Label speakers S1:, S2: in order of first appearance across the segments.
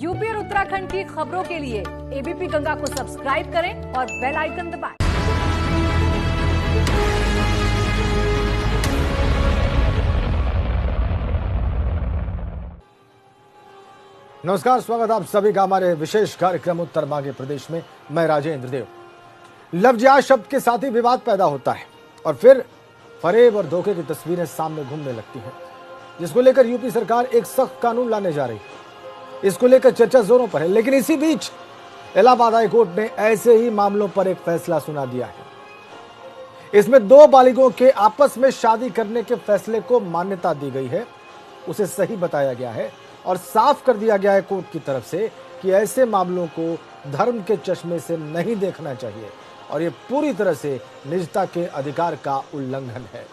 S1: UP और उत्तराखंड की खबरों के लिए एबीपी गंगा को सब्सक्राइब करें और बेल आइकन दबाएं।
S2: नमस्कार, स्वागत आप सभी का हमारे विशेष कार्यक्रम उत्तर मांगे प्रदेश में। मैं राजेंद्र देव। लव जिहाद शब्द के साथ ही विवाद पैदा होता है और फिर फरेब और धोखे की तस्वीरें सामने घूमने लगती हैं, जिसको लेकर यूपी सरकार एक सख्त कानून लाने जा रही है। इसको लेकर चर्चा जोरों पर है, लेकिन इसी बीच इलाहाबाद हाई कोर्ट ने ऐसे ही मामलों पर एक फैसला सुना दिया है। इसमें दो बालिगों के आपस में शादी करने के फैसले को मान्यता दी गई है, उसे सही बताया गया है और साफ कर दिया गया है कोर्ट की तरफ से कि ऐसे मामलों को धर्म के चश्मे से नहीं देखना चाहिए और ये पूरी तरह से निजता के अधिकार का उल्लंघन है।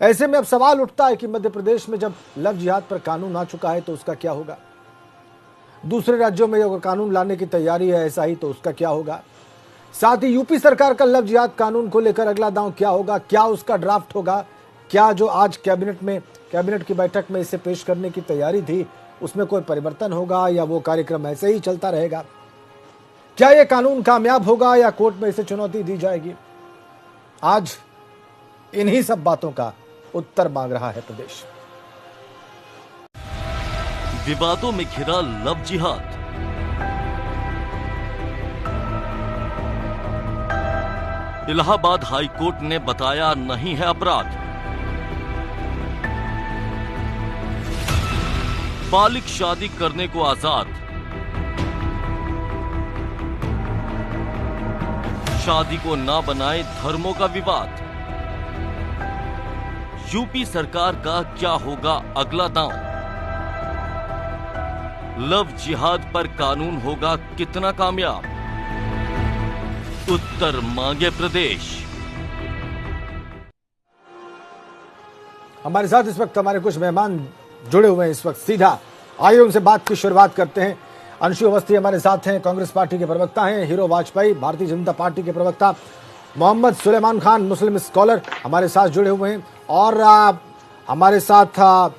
S2: ऐसे में अब सवाल उठता है कि मध्य प्रदेश में जब लव जिहाद पर कानून आ चुका है तो उसका क्या होगा। दूसरे राज्यों में अगर कानून लाने की तैयारी है ऐसा ही तो उसका क्या होगा। साथ ही यूपी सरकार का लव जिहाद कानून को लेकर अगला दांव क्या होगा, क्या उसका ड्राफ्ट होगा, क्या जो आज कैबिनेट की बैठक में इसे पेश करने की तैयारी थी उसमें कोई परिवर्तन होगा या वो कार्यक्रम ऐसे ही चलता रहेगा। क्या यह कानून कामयाब होगा या कोर्ट में इसे चुनौती दी जाएगी। आज इन्हीं सब बातों का उत्तर मांग रहा है प्रदेश।
S3: विवादों में घिरा लव जिहाद। इलाहाबाद हाई कोर्ट ने बताया नहीं है अपराध। बालिग शादी करने को आजाद। शादी को ना बनाए धर्मों का विवाद। यूपी सरकार का क्या होगा अगला दांव। लव जिहाद पर कानून होगा कितना कामयाब। उत्तर मांगे प्रदेश।
S2: हमारे साथ इस वक्त हमारे कुछ मेहमान जुड़े हुए हैं। इस वक्त सीधा आइए उनसे बात की शुरुआत करते हैं। अंशु अवस्थी हमारे साथ हैं, कांग्रेस पार्टी के प्रवक्ता हैं। हीरो वाजपेयी भारतीय जनता पार्टी के प्रवक्ता। मोहम्मद सुलेमान खान मुस्लिम स्कॉलर हमारे साथ जुड़े हुए हैं और हमारे साथ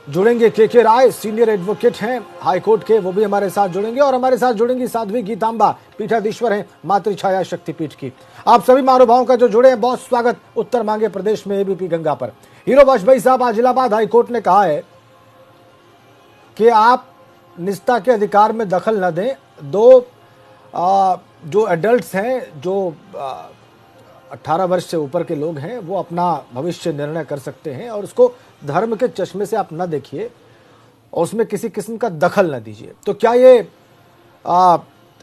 S2: जुड़ेंगे के राय, सीनियर एडवोकेट हैं हाई कोर्ट के, वो भी हमारे साथ जुड़ेंगे और हमारे साथ जुड़ेंगी साध्वी गीतांबा, पीठाधीश्वर हैं मातृछाया शक्तिपीठ की। आप सभी महानुभावों का जो जुड़े हैं बहुत स्वागत उत्तर मांगे प्रदेश में एबीपी गंगा पर। हीरो वाजपेयी साहब, आज इलाहाबाद हाई कोर्ट ने कहा है कि आप निजता के अधिकार में दखल न दें। जो एडल्ट्स हैं, जो 18 वर्ष से ऊपर के लोग हैं, वो अपना भविष्य निर्णय कर सकते हैं और उसको धर्म के चश्मे से आप न देखिए और उसमें किसी किस्म का दखल न दीजिए। तो क्या ये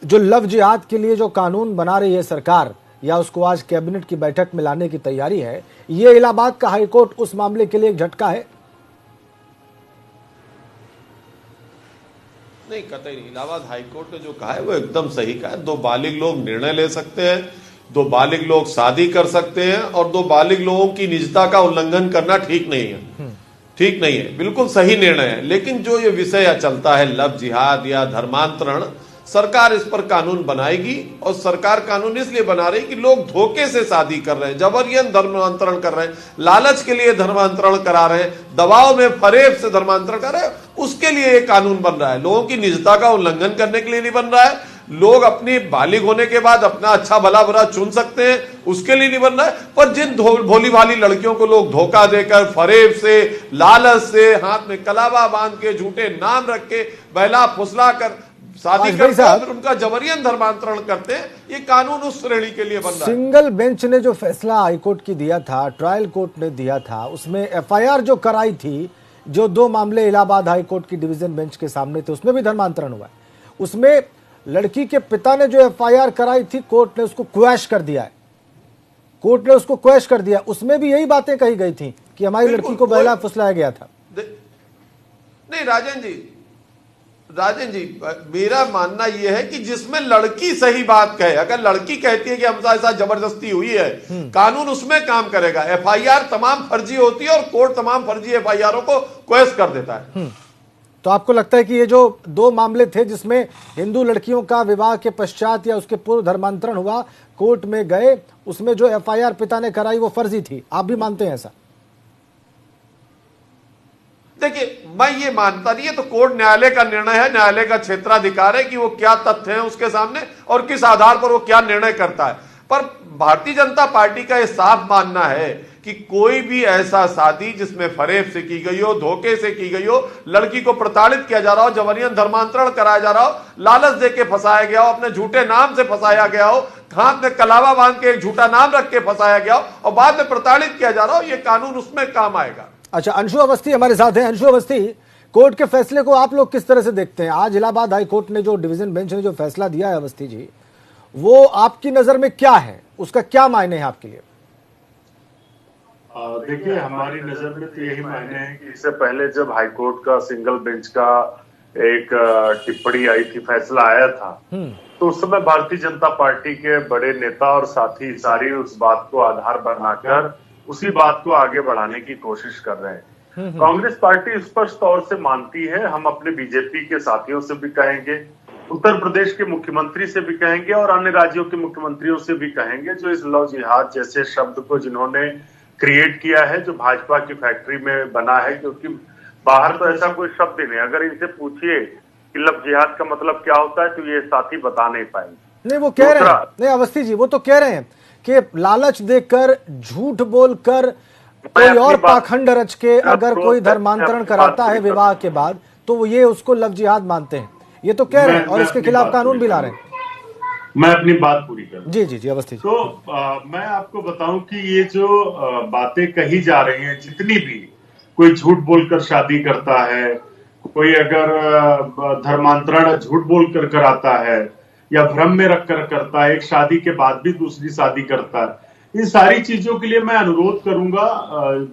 S2: जो लव जिहाद के लिए जो कानून बना रही है सरकार या उसको आज कैबिनेट की बैठक में लाने की तैयारी है, ये इलाहाबाद का हाई कोर्ट उस मामले के लिए एक झटका है?
S4: नहीं, कतई नहीं। इलाहाबाद हाई कोर्ट ने जो कहा है वो एकदम सही कहा है। दो बालिग लोग निर्णय ले सकते हैं, दो बालिग लोग शादी कर सकते हैं और दो बालिग लोगों की निजता का उल्लंघन करना ठीक नहीं है। ठीक नहीं है, बिल्कुल सही निर्णय है। लेकिन जो ये विषय चलता है लव जिहाद या धर्मांतरण, सरकार इस पर कानून बनाएगी और सरकार कानून इसलिए बना रही कि लोग धोखे से शादी कर रहे हैं, जबरन धर्मांतरण कर रहे हैं, लालच के लिए धर्मांतरण करा रहे हैं, दबाव में फरेब से धर्मांतरण कर रहे हैं, उसके लिए ये कानून बन रहा है। लोगों की निजता का उल्लंघन करने के लिए नहीं बन रहा है। लोग अपनी बालिग होने के बाद अपना अच्छा भला बुरा चुन सकते हैं, उसके लिए नहीं बन रहा है। पर जिन भोली भाली लड़कियों को लोग धोखा देकर, फरेब से, लालच से, हाथ में कलावा बांध के, झूठे नाम रख के, बहला फुसला कर शादी करते हैं, फिर उनका जबरियन धर्मांतरण करते हैं, ये कानून उस श्रेणी के लिए बन रहा है।
S2: सिंगल बेंच ने जो फैसला हाईकोर्ट की दिया था, ट्रायल कोर्ट ने दिया था, उसमें एफआईआर जो कराई थी, जो दो मामले इलाहाबाद हाईकोर्ट की डिवीजन बेंच के सामने थे, उसमें भी धर्मांतरण हुआ है। उसमें लड़की के पिता ने जो एफआईआर कराई थी, कोर्ट ने उसको क्वैश कर दिया है। कोर्ट ने उसको क्वैश कर दिया। उसमें भी यही बातें कही गई थी कि हमारी लड़की को बहला फुसलाया गया था।
S4: नहीं राजन जी, मेरा मानना यह है कि जिसमें लड़की सही बात कहे, अगर लड़की कहती है कि हमारे साथ जबरदस्ती हुई है, कानून उसमें काम करेगा। एफआईआर तमाम फर्जी होती है और कोर्ट तमाम फर्जी एफआईआरों को क्वैश कर देता है।
S2: तो आपको लगता है कि ये जो दो मामले थे जिसमें हिंदू लड़कियों का विवाह के पश्चात या उसके पूर्व धर्मांतरण हुआ, कोर्ट में गए, उसमें जो एफआईआर पिता ने कराई वो फर्जी थी, आप भी मानते हैं ऐसा?
S4: देखिए, मैं ये मानता नहीं है, तो कोर्ट न्यायालय का निर्णय है, न्यायालय का क्षेत्राधिकार है कि वो क्या तथ्य हैं उसके सामने और किस आधार पर वो क्या निर्णय करता है। पर भारतीय जनता पार्टी का यह साफ मानना है कि कोई भी ऐसा शादी जिसमें फरेब से की गई हो, धोखे से की गई हो, लड़की को प्रताड़ित किया जा रहा हो, जबरन धर्मांतरण कराया जा रहा हो, लालच दे के फंसाया गया हो, अपने झूठे नाम से फंसाया गया हो, हाथ में कलावा बांध के एक झूठा नाम रख के फंसाया गया हो और बाद में प्रताड़ित किया जा रहा हो, ये कानून उसमें काम आएगा।
S2: अच्छा, अंशु अवस्थी हमारे साथ हैं। अंशु अवस्थी, कोर्ट के फैसले को आप लोग किस तरह से देखते हैं? आज इलाहाबाद हाई कोर्ट ने जो डिवीजन बेंच ने जो फैसला दिया है अवस्थी जी, वो आपकी नजर में क्या है, उसका क्या मायने है आपके लिए?
S5: देखिए, हमारी नजर में तो यही मायने है कि इससे पहले जब हाईकोर्ट का सिंगल बेंच का एक टिप्पणी आई थी, फैसला आया था, तो उस समय भारतीय जनता पार्टी के बड़े नेता और साथी सारी उस बात को आधार बनाकर उसी बात को आगे बढ़ाने की कोशिश कर रहे हैं। कांग्रेस पार्टी स्पष्ट तौर से मानती है, हम अपने बीजेपी के साथियों से भी कहेंगे, उत्तर प्रदेश के मुख्यमंत्री से भी कहेंगे और अन्य राज्यों के मुख्यमंत्रियों से भी कहेंगे, जो इस लव जिहाद जैसे शब्द को जिन्होंने क्रिएट किया है, जो भाजपा की फैक्ट्री में बना है, क्योंकि बाहर तो ऐसा कोई शब्द ही नहीं। अगर इनसे पूछिए कि लव जिहाद का मतलब क्या होता है, तो ये साथी बता नहीं पाएंगे।
S2: नहीं, वो कह रहे हैं, नहीं अवस्थी जी, वो तो कह रहे हैं कि लालच देकर, झूठ बोलकर, कोई और पाखंड रच के अगर कोई धर्मांतरण कराता है विवाह के बाद, तो ये उसको लव जिहाद मानते हैं। ये तो कह रहे हैं और इसके खिलाफ कानून भी ला रहे हैं।
S5: मैं अपनी बात पूरी करूं।
S2: जी जी जी अवस्थी जी।
S5: तो मैं आपको बताऊं कि ये जो बातें कही जा रही हैं, जितनी भी, कोई झूठ बोलकर शादी करता है, कोई अगर धर्मांतरण झूठ बोलकर कराता है या भ्रम में रखकर करता है, एक शादी के बाद भी दूसरी शादी करता है, इन सारी चीजों के लिए मैं अनुरोध करूंगा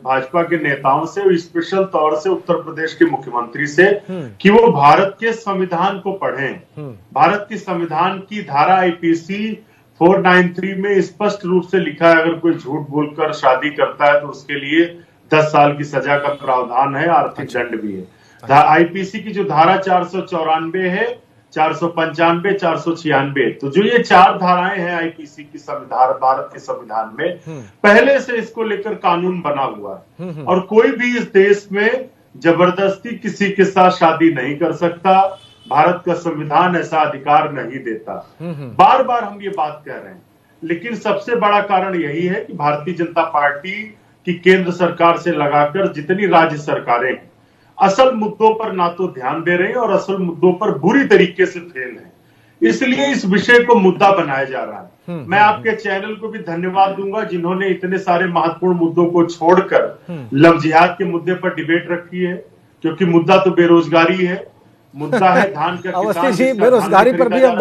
S5: भाजपा के नेताओं से, स्पेशल तौर से उत्तर प्रदेश के मुख्यमंत्री से, कि वो भारत के संविधान को पढ़ें। भारत की संविधान की धारा आईपीसी 493 में स्पष्ट रूप से लिखा है, अगर कोई झूठ बोलकर शादी करता है तो उसके लिए 10 साल की सजा का प्रावधान है, आर्थिक दंड भी है। आईपीसी की जो धारा 494 है, 495, 496, तो जो ये 4 धाराएं हैं आईपीसी की संविधान, भारत के संविधान में, पहले से इसको लेकर कानून बना हुआ है और कोई भी इस देश में जबरदस्ती किसी के साथ शादी नहीं कर सकता। भारत का संविधान ऐसा अधिकार नहीं देता। बार बार हम ये बात कह रहे हैं, लेकिन सबसे बड़ा कारण यही है कि भारतीय जनता पार्टी की केंद्र सरकार से लगाकर जितनी राज्य सरकारें असल मुद्दों पर ना तो ध्यान दे रहे हैं और असल मुद्दों पर बुरी तरीके से फेल हैं। इसलिए इस विषय को मुद्दा बनाया जा रहा है। मैं आपके चैनल को भी धन्यवाद दूंगा, जिन्होंने इतने सारे महत्वपूर्ण मुद्दों को छोड़कर लव जिहाद के मुद्दे पर डिबेट रखी है, क्योंकि मुद्दा तो बेरोजगारी है, मुद्दा है धान का
S2: अवस्थी जी, बेरोजगारी पर भी हम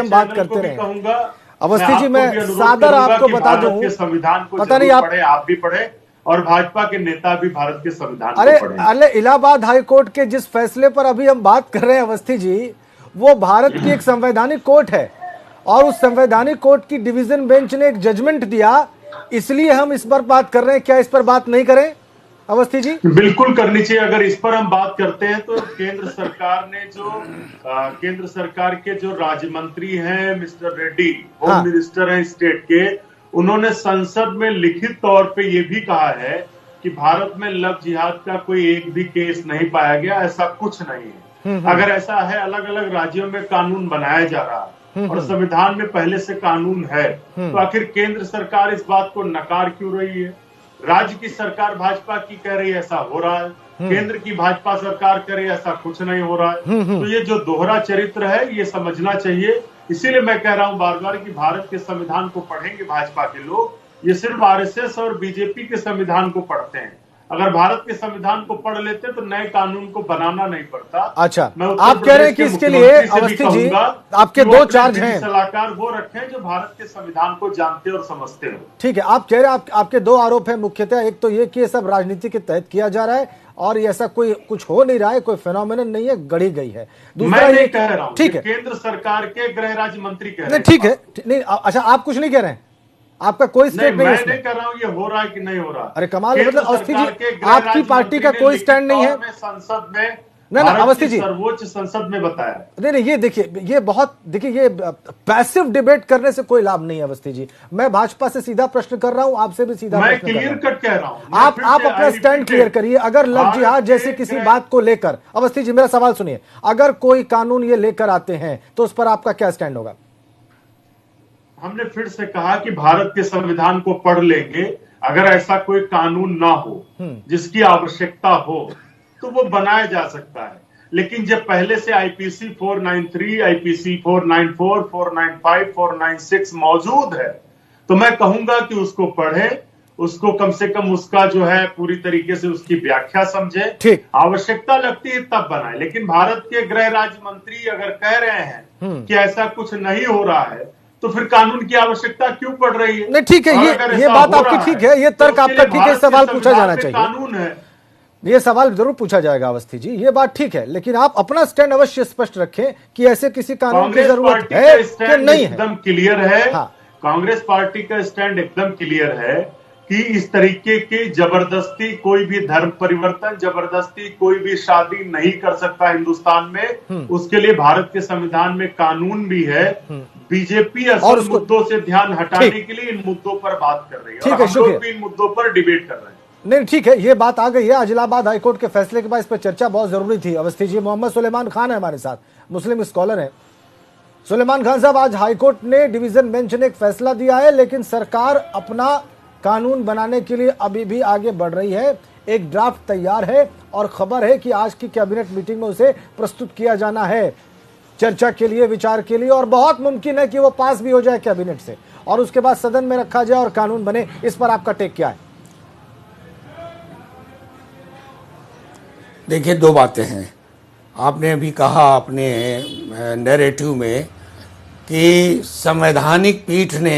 S2: बात करते रहे।
S5: कहूंगा
S2: अवस्थी जी, मैं सादर आपको बता दूं,
S5: संविधान को
S2: पता नहीं
S5: आप भी पढ़े और भाजपा के नेता भी भारत के संविधान को पढ़े।
S2: अरे इलाहाबाद हाई कोर्ट के जिस फैसले पर अभी हम बात कर रहे हैं अवस्थी जी, वो भारत की एक संवैधानिक कोर्ट है और उस संवैधानिक कोर्ट की डिवीजन बेंच ने एक जजमेंट दिया, इसलिए हम इस पर बात कर रहे हैं। क्या इस पर बात नहीं करें अवस्थी जी?
S5: बिल्कुल करनी चाहिए। अगर इस पर हम बात करते हैं तो केंद्र सरकार ने केंद्र सरकार के जो राज्य मंत्री हैं मिस्टर रेड्डी, होम मिनिस्टर हैं स्टेट के, उन्होंने संसद में लिखित तौर पे ये भी कहा है कि भारत में लव जिहाद का कोई एक भी केस नहीं पाया गया, ऐसा कुछ नहीं है। अगर ऐसा है, अलग अलग राज्यों में कानून बनाया जा रहा है और संविधान में पहले से कानून है, तो आखिर केंद्र सरकार इस बात को नकार क्यों रही है? राज्य की सरकार भाजपा की कह रही है ऐसा हो रहा है, केंद्र की भाजपा सरकार करे ऐसा कुछ नहीं हो रहा है। तो ये जो दोहरा चरित्र है, ये समझना चाहिए। इसीलिए मैं कह रहा हूं बार बार कि भारत के संविधान को पढ़ेंगे भाजपा के लोग, ये सिर्फ आरएसएस और बीजेपी के संविधान को पढ़ते हैं। अगर भारत के संविधान को पढ़ लेते तो नए कानून को बनाना नहीं पड़ता।
S2: अच्छा, आप कह रहे हैं कि इसके लिए अवस्थी जी आपके 2 चार्ज हैं,
S5: सलाहकार वो रखें जो भारत के संविधान को जानते और समझते हो।
S2: ठीक है, आप कह रहे हैं आपके 2 आरोप हैं मुख्यतः। एक तो ये कि ये सब राजनीति के तहत किया जा रहा है और ये ऐसा कोई कुछ हो नहीं रहा है, कोई फेनोमेनन नहीं है, गढ़ी गई है। दूसरा ये
S5: कह रहा हूं,
S2: ठीक है,
S5: केंद्र सरकार के गृह राज्य मंत्री कह रहे हैं।
S2: ठीक है, नहीं अच्छा, आप कुछ नहीं कह रहे हैं, आपका कोई स्टेट नहीं है इसमें।
S5: मैं कर रहा हूं ये हो रहा है कि नहीं हो रहा।
S2: अरे कमाल, मतलब अवस्थी जी आपकी पार्टी का कोई स्टैंड नहीं है।
S5: संसद में
S2: ना
S5: भारत
S2: अवस्थी
S5: की
S2: जी,
S5: सर्वोच्च संसद में बताया।
S2: नहीं, ये देखिए, ये पैसिव डिबेट करने से कोई लाभ नहीं है अवस्थी जी। मैं भाजपा से सीधा प्रश्न कर रहा हूं, आपसे भी सीधा
S5: मैं
S2: प्रश्न कर रहा
S5: क्लियर
S2: हूं।
S5: कट कह रहा हूं।
S2: आप अपना स्टैंड क्लियर करिए। अगर लव जिहाद जैसे किसी बात को लेकर, अवस्थी जी मेरा सवाल सुनिए, अगर कोई कानून ये लेकर आते हैं तो उस पर आपका क्या स्टैंड होगा?
S5: हमने फिर से कहा कि भारत के संविधान को पढ़ लेंगे, अगर ऐसा कोई कानून ना हो जिसकी आवश्यकता हो तो वो बनाया जा सकता है। लेकिन जब पहले से आईपीसी 493, आईपीसी 494, 495, 496 मौजूद है तो मैं कहूंगा कि उसको पढ़े, उसको कम से कम उसका जो है पूरी तरीके से उसकी व्याख्या समझे,
S2: ठीक,
S5: आवश्यकता लगती है तब बनाए। लेकिन भारत के गृह राज्य मंत्री अगर कह रहे हैं कि ऐसा कुछ नहीं हो रहा है तो फिर कानून की आवश्यकता क्यों पड़ रही है?
S2: नहीं ठीक है, ये बात आपकी ठीक है, ये तर्क आपका ठीक है, सवाल पूछा जाना चाहिए,
S5: कानून है,
S2: ये सवाल जरूर पूछा जाएगा अवस्थी जी, ये बात ठीक है, लेकिन आप अपना स्टैंड अवश्य स्पष्ट रखें कि ऐसे किसी कानून की जरूरत है कि नहीं है।
S5: एकदम क्लियर है।
S2: हाँ।
S5: कांग्रेस पार्टी का स्टैंड एकदम क्लियर है कि इस तरीके की जबरदस्ती कोई भी धर्म परिवर्तन, जबरदस्ती कोई भी शादी नहीं कर सकता हिंदुस्तान में। उसके लिए भारत के संविधान में कानून भी है। बीजेपी असल मुद्दों से ध्यान हटाने के लिए इन मुद्दों पर बात कर रही है,
S2: ठीक
S5: और
S2: है,
S5: हम लोग भी इन मुद्दों पर डिबेट कर रहे हैं।
S2: नहीं ठीक है, ये बात आ गई है। इलाहाबाद हाईकोर्ट के फैसले के बाद इस पर चर्चा बहुत जरूरी थी अवस्थी जी। मोहम्मद सुलेमान खान है हमारे साथ, मुस्लिम स्कॉलर हैं। सुलेमान खान साहब, आज हाईकोर्ट ने, डिवीजन बेंच ने एक फैसला दिया है, लेकिन सरकार अपना कानून बनाने के लिए अभी भी आगे बढ़ रही है। एक ड्राफ्ट तैयार है और खबर है कि आज की कैबिनेट मीटिंग में उसे प्रस्तुत किया जाना है चर्चा के लिए, विचार के लिए, और बहुत मुमकिन है कि वो पास भी हो जाए कैबिनेट से और उसके बाद सदन में रखा जाए और कानून बने। इस पर आपका टेक क्या है?
S6: देखिए, दो बातें हैं। आपने अभी कहा अपने नैरेटिव में कि संवैधानिक पीठ ने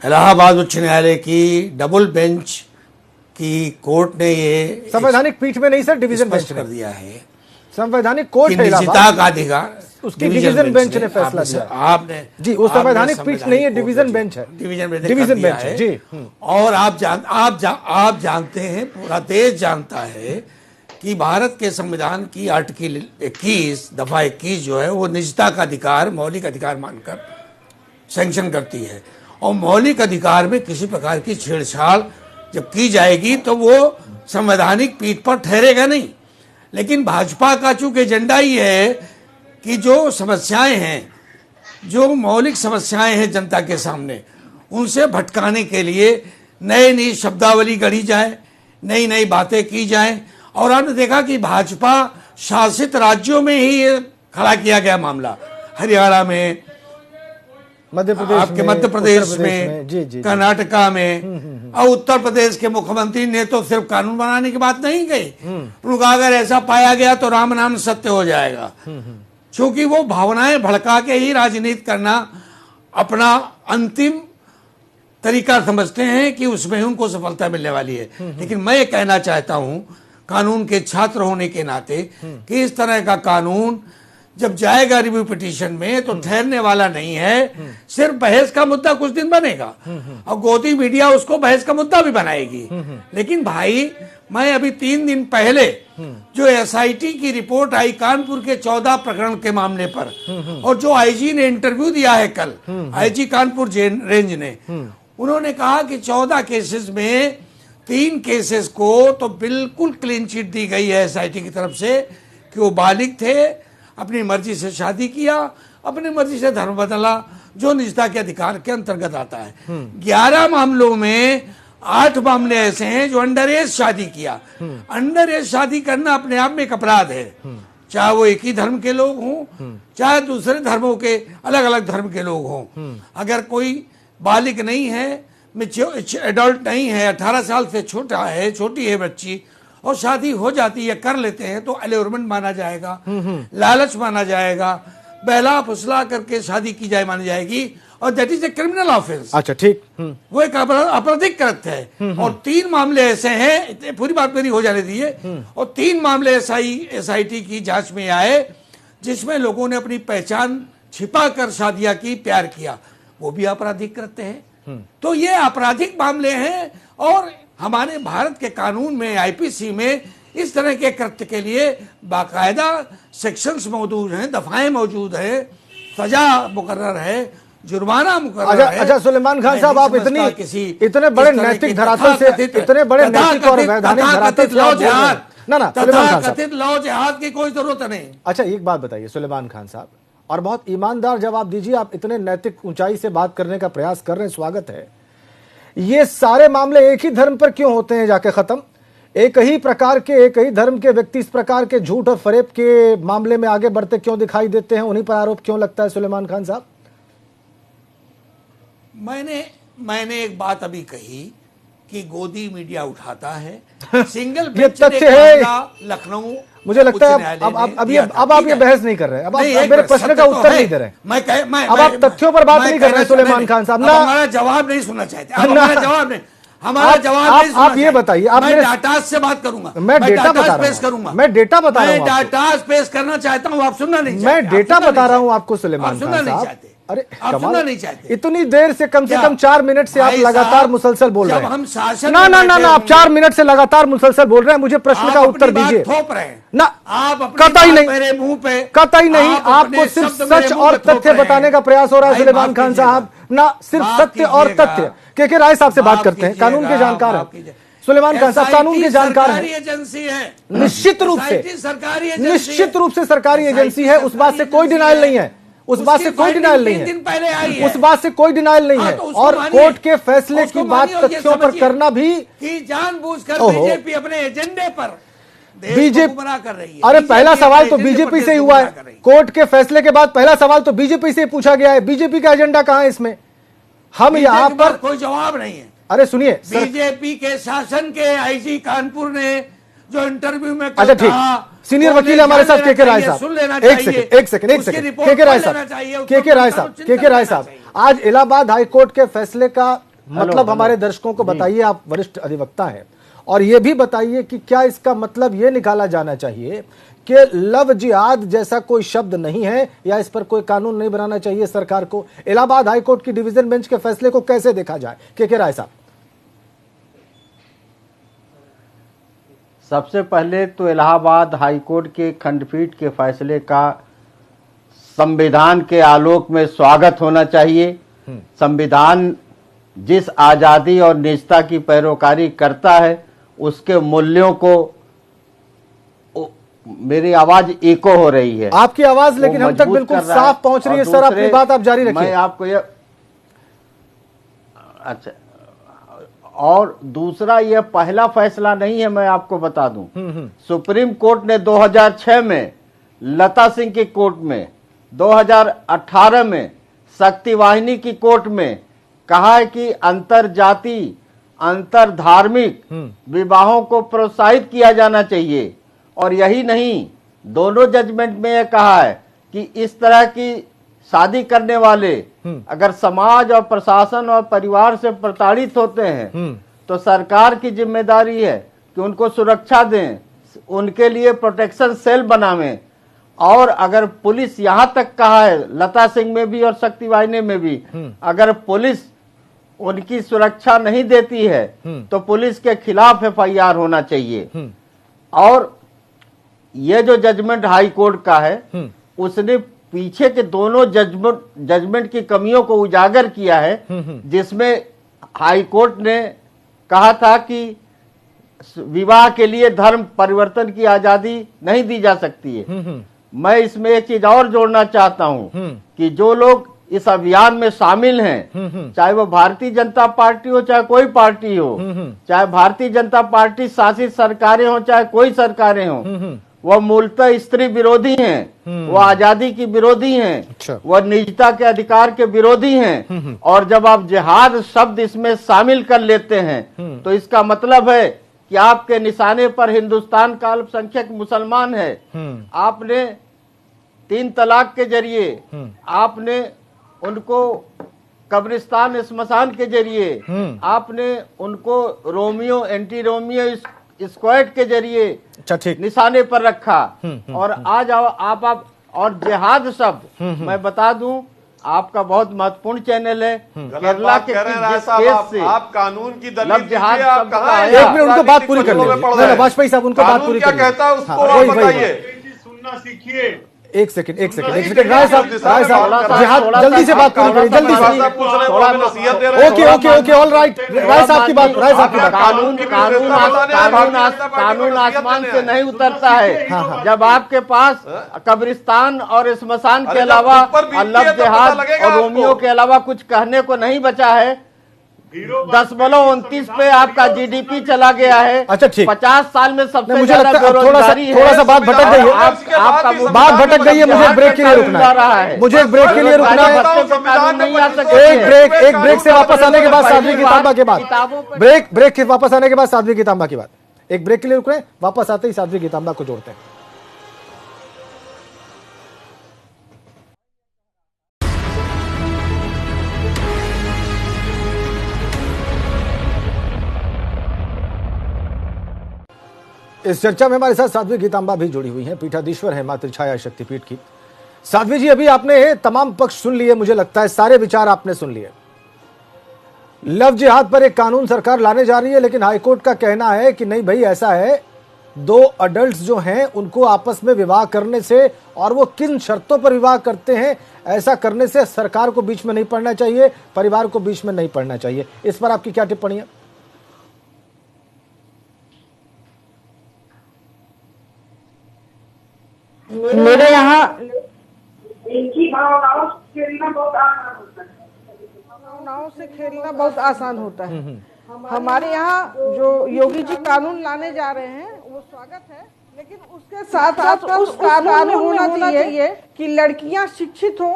S6: इलाहाबाद उच्च न्यायालय की डबल बेंच की कोर्ट ने ये
S2: संवैधानिक पीठ में नहीं सर, डिवीजन बेंच
S6: कर दिया है,
S2: संवैधानिक कोर्ट है
S6: निजता का अधिकार
S2: उसकी डिवीजन बेंच ने फैसला दिया।
S6: आपने
S2: जी, वो संवैधानिक पीठ नहीं है, डिवीजन बेंच है, डिवीजन बेंच है जी।
S6: और आप जानते हैं, पूरा देश जानता है कि भारत के संविधान की आर्टिकल 21 दफा 21 जो है वो निजता का अधिकार, मौलिक अधिकार मानकर सैंक्शन करती है। और मौलिक अधिकार में किसी प्रकार की छेड़छाड़ जब की जाएगी तो वो संवैधानिक पीठ पर ठहरेगा नहीं। लेकिन भाजपा का चूंकि एजेंडा ही है कि जो समस्याएं हैं, जो मौलिक समस्याएं हैं जनता के सामने, उनसे भटकाने के लिए नई नई शब्दावली गढ़ी जाए, नई नई बातें की जाए। और आपने देखा कि भाजपा शासित राज्यों में ही ये खड़ा किया गया मामला, हरियाणा में,
S2: मध्य प्रदेश, आपके
S6: मध्य प्रदेश में, कर्नाटका में, और उत्तर प्रदेश के मुख्यमंत्री ने तो सिर्फ कानून बनाने की बात नहीं कही। उन्होंने कहा अगर ऐसा पाया गया तो राम नाम सत्य हो जाएगा। क्योंकि वो भावनाएं भड़का के ही राजनीति करना अपना अंतिम तरीका समझते हैं कि उसमें उनको सफलता मिलने वाली है। लेकिन मैं ये कहना चाहता हूं कानून के छात्र होने के नाते कि इस तरह का कानून जब जाएगा रिव्यू पिटीशन में तो ठहरने वाला नहीं है। सिर्फ बहस का मुद्दा कुछ दिन बनेगा और गोदी मीडिया उसको बहस का मुद्दा भी बनाएगी। लेकिन भाई, मैं अभी 3 दिन पहले जो एसआईटी की रिपोर्ट आई कानपुर के 14 प्रकरण के मामले पर, और जो आईजी ने इंटरव्यू दिया है कल, आईजी कानपुर रेंज ने, उन्होंने कहा कि 14 केसेस में 3 केसेस को तो बिल्कुल क्लीन चिट दी गई है एसआईटी की तरफ से कि वो बालिग थे, अपनी मर्जी से शादी किया, अपनी मर्जी से धर्म बदला, जो निजता के अधिकार के अंतर्गत आता है। 11 मामलों में 8 मामले ऐसे हैं जो अंडर एज शादी किया। अंडर एज शादी करना अपने आप में एक अपराध है, चाहे वो एक ही धर्म के लोग हों, चाहे दूसरे धर्मों के, अलग अलग धर्म के लोग हों। अगर कोई बालिग नहीं है, एडल्ट नहीं है, 18 साल से छोटा है, छोटी है बच्ची, और शादी हो जाती है, कर लेते हैं, तो अल्यूरमेंट माना जाएगा, लालच माना जाएगा, बहला फुसला करके शादी की जाए मानी जाएगी, और that is a criminal offence.
S2: अच्छा, ठीक,
S6: वो एक आपराधिक कृत्य है। और 3 मामले ऐसे हैं, पूरी बात मेरी हो जाने दीजिए, और 3 मामले एसआईटी की जांच में आए जिसमें लोगों ने अपनी पहचान छिपा कर शादियां की, प्यार किया, वो भी आपराधिक कृत्य है। तो ये आपराधिक मामले हैं और हमारे भारत के कानून में, आईपीसी में इस तरह के कृत्य के लिए बाकायदा सेक्शंस मौजूद हैं, दफाएं मौजूद हैं, सजा मुकर्रर है, जुर्माना मुकर्रर है।
S2: अच्छा सुलेमान खान साहब, आप इतने बड़े नैतिक धरातल से, इतने बड़े नैतिक और वैधानिक धरातल से ना
S6: कथित लौ जिहाद की कोई जरूरत नहीं।
S2: अच्छा एक बात बताइए सुलेमान खान साहब, और बहुत ईमानदार जवाब दीजिए, आप इतने नैतिक ऊंचाई से बात करने का प्रयास कर रहे हैं, स्वागत है। ये सारे मामले एक ही धर्म पर क्यों होते हैं जाके खत्म? एक ही प्रकार के, एक ही धर्म के व्यक्ति इस प्रकार के झूठ और फरेब के मामले में आगे बढ़ते क्यों दिखाई देते हैं? उन्हीं पर आरोप क्यों लगता है सुलेमान खान साहब?
S6: मैंने एक बात अभी कही कि गोदी मीडिया उठाता है, सिंगल
S2: ये तथ्य है।
S6: लखनऊ,
S2: मुझे लगता है अब आप ये बहस नहीं कर रहे, अब आप मेरे प्रश्न का उत्तर नहीं दे रहे। अब आप तथ्यों पर बात नहीं कर रहे सुलेमान खान साहब ना।
S6: हमारा जवाब नहीं सुनना चाहते, हमारा जवाब नहीं, हमारा जवाब नहीं।
S2: आप ये बताइए,
S6: मैं डाटा से बात करूंगा,
S2: मैं डेटा बता रहा हूं, मैं डेटा बता रहा हूं,
S6: मैं डाटा पेश करना चाहता हूं, आप सुनना नहीं चाहते।
S2: मैं डेटा बता रहा हूं आपको सुलेमान खान साहब। अरे
S6: आप सुनना नहीं चाहते।
S2: इतनी देर से कम 4 मिनट से आप लगातार मुसलसल बोल रहे हैं।
S6: हम शासन
S2: ना ना ना ना, आप 4 मिनट से लगातार मुसलसल बोल रहे हैं, मुझे प्रश्न का उत्तर दीजिए।
S6: थोप रहे हैं
S2: ना,
S6: आप
S2: कतई नहीं,
S6: मेरे मुंह पे
S2: कतई नहीं, आपको सिर्फ सच और तथ्य बताने का प्रयास हो रहा है सुलेमान खान साहब। ना सिर्फ सत्य और तथ्य। के राय साहब से बात करते हैं, कानून के जानकार हैं सुलेमान खान साहब, कानून के जानकार हैं।
S6: एजेंसी है,
S2: निश्चित रूप से
S6: सरकारी,
S2: निश्चित रूप से सरकारी एजेंसी है, उस बात से कोई डिनाइल नहीं है, उस बात से कोई डिनाइल नहीं है,
S6: पहले आई है,
S2: उस बात से कोई डिनाइल नहीं है। और कोर्ट के फैसले की बात तथ्यों पर करना भी
S6: जानबूझकर बीजेपी अपने एजेंडे पर
S2: बीजेपी
S6: गुमराह कर रही है।
S2: अरे पहला सवाल तो बीजेपी से ही हुआ है, कोर्ट के फैसले के बाद पहला सवाल तो बीजेपी से पूछा गया है। बीजेपी का एजेंडा कहां है इसमें? हम यहाँ पर
S6: कोई जवाब नहीं है।
S2: अरे सुनिए,
S6: बीजेपी के शासन के आईजी कानपुर ने जो इंटरव्यू में
S2: अच्छा ठीक, सीनियर वकील हमारे साथ के राय साहब, एक सेकंड के राय साहब, के राय साहब, आज इलाहाबाद हाई कोर्ट के फैसले का मतलब हमारे दर्शकों को बताइए, आप वरिष्ठ अधिवक्ता हैं, और ये भी बताइए कि क्या इसका मतलब ये निकाला जाना चाहिए कि लव जिहाद जैसा कोई शब्द नहीं है, या इस पर कोई कानून नहीं बनाना चाहिए सरकार को? इलाहाबाद हाई कोर्ट की डिवीजन बेंच के फैसले को कैसे देखा जाए, के राय साहब?
S7: सबसे पहले तो इलाहाबाद हाई कोर्ट के खंडपीठ के फैसले का संविधान के आलोक में स्वागत होना चाहिए। संविधान जिस आजादी और निजता की पैरोकारी करता है, उसके मूल्यों को, मेरी आवाज इको हो रही है,
S2: आपकी आवाज लेकिन हम तक बिल्कुल साफ पहुंच रही है। सर अपनी बात आप जारी रखिए।
S7: मैं आपको ये, अच्छा, और दूसरा, यह पहला फैसला नहीं है, मैं आपको बता दूं, सुप्रीम कोर्ट ने 2006 में, लता सिंह की कोर्ट में, 2018 में शक्ति वाहिनी की कोर्ट में कहा है कि अंतर जाति, अंतर धार्मिक विवाहों को प्रोत्साहित किया जाना चाहिए। और यही नहीं, दोनों जजमेंट में यह कहा है कि इस तरह की शादी करने वाले अगर समाज और प्रशासन और परिवार से प्रताड़ित होते हैं तो सरकार की जिम्मेदारी है कि उनको सुरक्षा दें, उनके लिए प्रोटेक्शन सेल बनावें। और अगर पुलिस, यहां तक कहा है लता सिंह में भी और शक्ति वाहिनी में भी, अगर पुलिस उनकी सुरक्षा नहीं देती है तो पुलिस के खिलाफ FIR होना चाहिए। और ये जो जजमेंट हाई कोर्ट का है, उसने पीछे के दोनों जजमेंट की कमियों को उजागर किया है, जिसमें हाई कोर्ट ने कहा था कि विवाह के लिए धर्म परिवर्तन की आजादी नहीं दी जा सकती है। मैं इसमें एक चीज और जोड़ना चाहता हूं कि जो लोग इस अभियान में शामिल हैं, चाहे वो भारतीय जनता पार्टी हो, चाहे कोई पार्टी हो, चाहे भारतीय जनता पार्टी शासित सरकारें हो, चाहे कोई सरकारें हो, वह मूलतः स्त्री विरोधी हैं, वह आजादी की विरोधी हैं,
S2: अच्छा।
S7: वह निजता के अधिकार के विरोधी हैं। और जब आप जिहाद शब्द इसमें शामिल कर लेते हैं तो इसका मतलब है कि आपके निशाने पर हिंदुस्तान का अल्पसंख्यक मुसलमान है। आपने 3 तलाक के जरिए, आपने उनको कब्रिस्तान स्मशान के जरिए, आपने उनको रोमियो एंटी रोमियो स्क्वाड के जरिए निशाने पर रखा। और आज आप और जिहाद शब्द, मैं बता दूं आपका बहुत महत्वपूर्ण चैनल है।
S4: गलत
S7: केरला
S4: बात
S7: के
S4: कह रहे हैं राय
S7: जिस
S4: साहब,
S7: केस से
S4: आप कानून की दलील
S7: लव जिहाद
S4: दीजिए, आप
S7: शब्द
S4: कहाँ
S7: का
S4: हैं?
S7: है।
S2: एक मिनट उनको बात पूरी कर
S4: राजनीतिक
S2: लीजिए।
S4: पढ़ रहे हैं।
S2: वाजपेयी साहब उनको बात
S4: कानून
S2: पूरी
S4: क्या
S2: कर लीजिए।
S4: कहता है उसको
S2: हाँ,
S4: आप
S2: वही, वही,
S4: बताइए।
S5: सुनना सीखिए।
S2: एक सेकंड राय साहब
S7: थोड़ा
S2: जिहाद
S7: सा
S2: जल्दी से बात पूरी करिए, जल्दी से।
S4: भाषा पूछ रहे हैं, वो हमें नसीहत दे रहे हैं।
S2: ओके ऑल राइट, राय साहब की बात, राय साहब की बात।
S7: कानून आसमान से नहीं उतरता है। जब आपके पास कब्रिस्तान और स्मशान के
S4: अरे जब
S7: अलावा
S4: ऊपर बीतती है
S7: लव
S4: तो पता
S7: जिहाद
S4: लगेगा
S7: और
S4: आपको।
S7: रोमियो के अलावा कुछ कहने को नहीं बचा है। 10.29 पे आपका जीडीपी चला गया है।
S2: अच्छा, ठीक।
S7: 50 साल में सबसे
S2: मुझे
S7: ज्यादा
S2: लगता है
S7: बेरोजगारी है।
S2: थोड़ा सा बात भटक गई है। बात भटक गई है, मुझे एक ब्रेक के लिए रुकना है। मुझे एक ब्रेक के लिए रुकना है।
S7: नहीं आ सकते।
S2: एक ब्रेक से वापस आने के बाद साध्वी की तांबा के बाद ब्रेक के वापस आने के बाद साध्वी की तांबा की बात। एक ब्रेक के लिए रुक रहे हैं, वापस आते ही साध्वी की तांबा को जोड़ते हैं। इस चर्चा में हमारे साथ साध्वी गीतांबा भी जुड़ी हुई हैं, पीठाधीश्वर है मातृछाया शक्तिपीठ की। साध्वी जी, अभी आपने तमाम पक्ष सुन लिए, मुझे लगता है सारे विचार आपने सुन लिए। लव जिहाद पर एक कानून सरकार लाने जा रही है, लेकिन हाईकोर्ट का कहना है कि नहीं भाई, ऐसा है, दो अडल्ट्स जो हैं उनको आपस में विवाह करने से, और वो किन शर्तों पर विवाह करते हैं, ऐसा करने से सरकार को बीच में नहीं पड़ना चाहिए, परिवार को बीच में नहीं पड़ना चाहिए। इस पर आपकी क्या टिप्पणी है?
S8: मेरे यहाँ
S9: भावनाओं से खेलना बहुत आसान होता है। हमारे यहाँ जो योगी जी कानून लाने जा रहे हैं वो स्वागत है, लेकिन उसके साथ साथ उस कानून में होना चाहिए कि लड़कियां शिक्षित हों।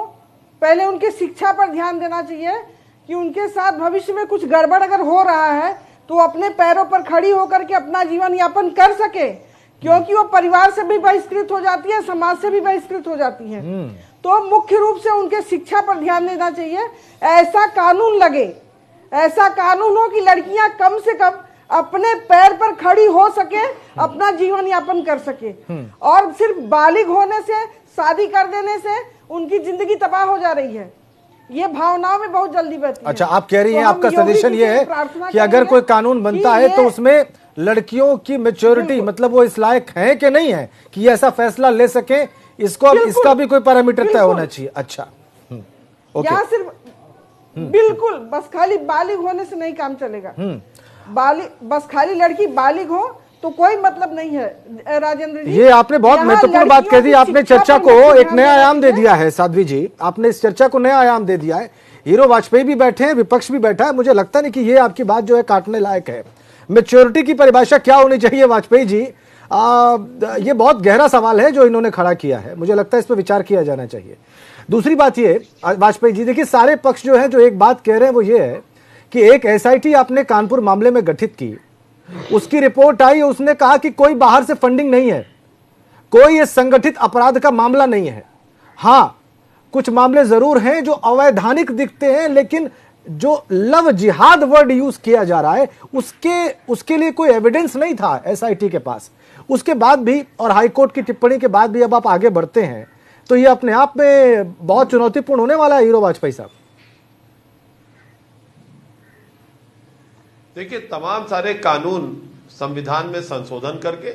S9: पहले उनकी शिक्षा पर ध्यान देना चाहिए कि उनके साथ भविष्य में कुछ गड़बड़ अगर हो रहा है तो अपने पैरों पर खड़ी होकर के अपना जीवन यापन कर सके, क्योंकि वो परिवार से भी बहिष्कृत हो जाती है, समाज से भी बहिष्कृत हो जाती है। तो मुख्य रूप से उनके शिक्षा पर ध्यान देना चाहिए। ऐसा कानून लगे, ऐसा कानून हो कि लड़कियां कम से कम अपने पैर पर खड़ी हो सके, अपना जीवन यापन कर सके। और सिर्फ बालिग होने से, शादी कर देने से उनकी जिंदगी तबाह हो जा रही है। ये भावनाओं में बहुत जल्दी बहती है।
S2: अच्छा, आप कह रही हैं, आपका सजेशन ये है कि अगर कोई कानून बनता है तो उसमें लड़कियों की मैच्योरिटी, मतलब वो इस लायक है कि नहीं है कि ये ऐसा फैसला ले सके, इसका भी कोई पैरामीटर तय होना चाहिए। अच्छा,
S9: यहाँ सिर्फ बिल्कुल बस खाली बालिग होने से नहीं काम चलेगा। बस खाली लड़की बालिग हो तो कोई मतलब नहीं है। राजेंद्र जी,
S2: ये आपने बहुत महत्वपूर्ण बात कह दी। आपने चर्चा को एक नया आयाम दे दिया है साध्वी जी, आपने इस चर्चा को नया आयाम दे दिया है। हीरो वाजपेयी भी बैठे हैं, विपक्ष भी बैठा है। मुझे लगता नहीं कि ये आपकी बात जो है काटने लायक है। मैच्योरिटी की परिभाषा क्या होनी चाहिए वाजपेयी जी? ये बहुत गहरा सवाल है जो इन्होंने खड़ा किया है। मुझे लगता है इस पर विचार किया जाना चाहिए। दूसरी बात ये, वाजपेयी जी, देखिए सारे पक्ष जो है जो एक बात कह रहे हैं वो ये है कि एक एसआईटी आपने कानपुर मामले में गठित की, उसकी रिपोर्ट आई, उसने कहा कि कोई बाहर से फंडिंग नहीं है, कोई ये संगठित अपराध का मामला नहीं है। हां, कुछ मामले जरूर हैं जो अवैधानिक दिखते हैं, लेकिन जो लव जिहाद वर्ड यूज किया जा रहा है उसके लिए कोई एविडेंस नहीं था एसआईटी के पास। उसके बाद भी और हाईकोर्ट की टिप्पणी के बाद भी अब आप आगे बढ़ते हैं, तो ये अपने आप में बहुत चुनौतीपूर्ण होने वाला है। हीरो वाजपेयी साहब,
S4: देखिए, तमाम सारे कानून संविधान में संशोधन करके,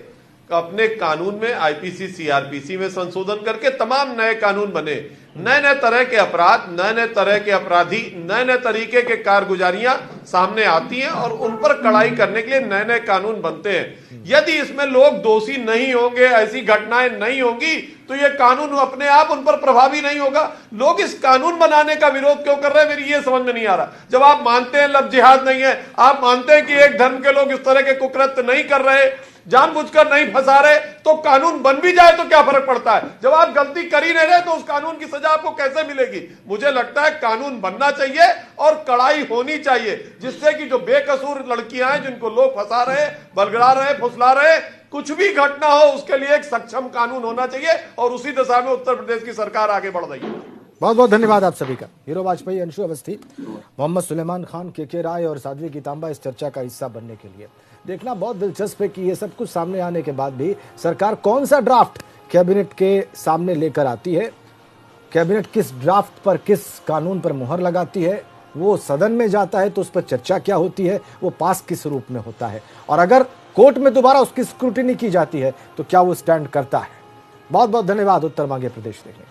S4: अपने कानून में आईपीसी सीआरपीसी में संशोधन करके तमाम नए कानून बने। नए नए तरह के अपराध, नए नए तरह के अपराधी, नए नए तरीके के कारगुजारियां सामने आती हैं और उन पर कड़ाई करने के लिए नए नए कानून बनते हैं। यदि इसमें लोग दोषी नहीं होंगे, ऐसी घटनाएं नहीं होंगी, तो ये कानून अपने आप उन पर प्रभावी नहीं होगा। लोग इस कानून बनाने का विरोध क्यों कर रहे हैं, मेरी ये समझ में नहीं आ रहा। जब आप मानते हैं लव जिहाद नहीं है, आप मानते हैं कि एक धर्म के लोग इस तरह के कुकृत्य नहीं कर रहे, जानबूझकर नहीं फंसा रहे, तो कानून बन भी जाए तो क्या फर्क पड़ता है? जब आप गलती कर ही नहीं रहे तो उस कानून की सजा आपको कैसे मिलेगी? मुझे लगता है कानून बनना चाहिए और कड़ाई होनी चाहिए, जिससे कि जो बेकसूर लड़कियां हैं जिनको लोग फंसा रहे, बलगड़ा रहे, फुसला रहे, कुछ भी घटना हो उसके लिए एक सक्षम कानून होना चाहिए। और उसी दिशा में उत्तर प्रदेश की सरकार आगे बढ़ रही है।
S2: बहुत बहुत धन्यवाद आप सभी का। हीरो वाजपेयी, अंशु अवस्थी, मोहम्मद सुलेमान खान, के राय और साध्वी गीतांबा इस चर्चा का हिस्सा बनने के लिए। देखना बहुत दिलचस्प है कि ये सब कुछ सामने आने के बाद भी सरकार कौन सा ड्राफ्ट कैबिनेट के सामने लेकर आती है कैबिनेट किस ड्राफ्ट पर, किस कानून पर मुहर लगाती है, वो सदन में जाता है तो उस पर चर्चा क्या होती है, वो पास किस रूप में होता है, और अगर कोर्ट में दोबारा उसकी स्क्रूटिनी की जाती है तो क्या वो स्टैंड करता है। बहुत बहुत धन्यवाद उत्तर मांगे प्रदेश देखने।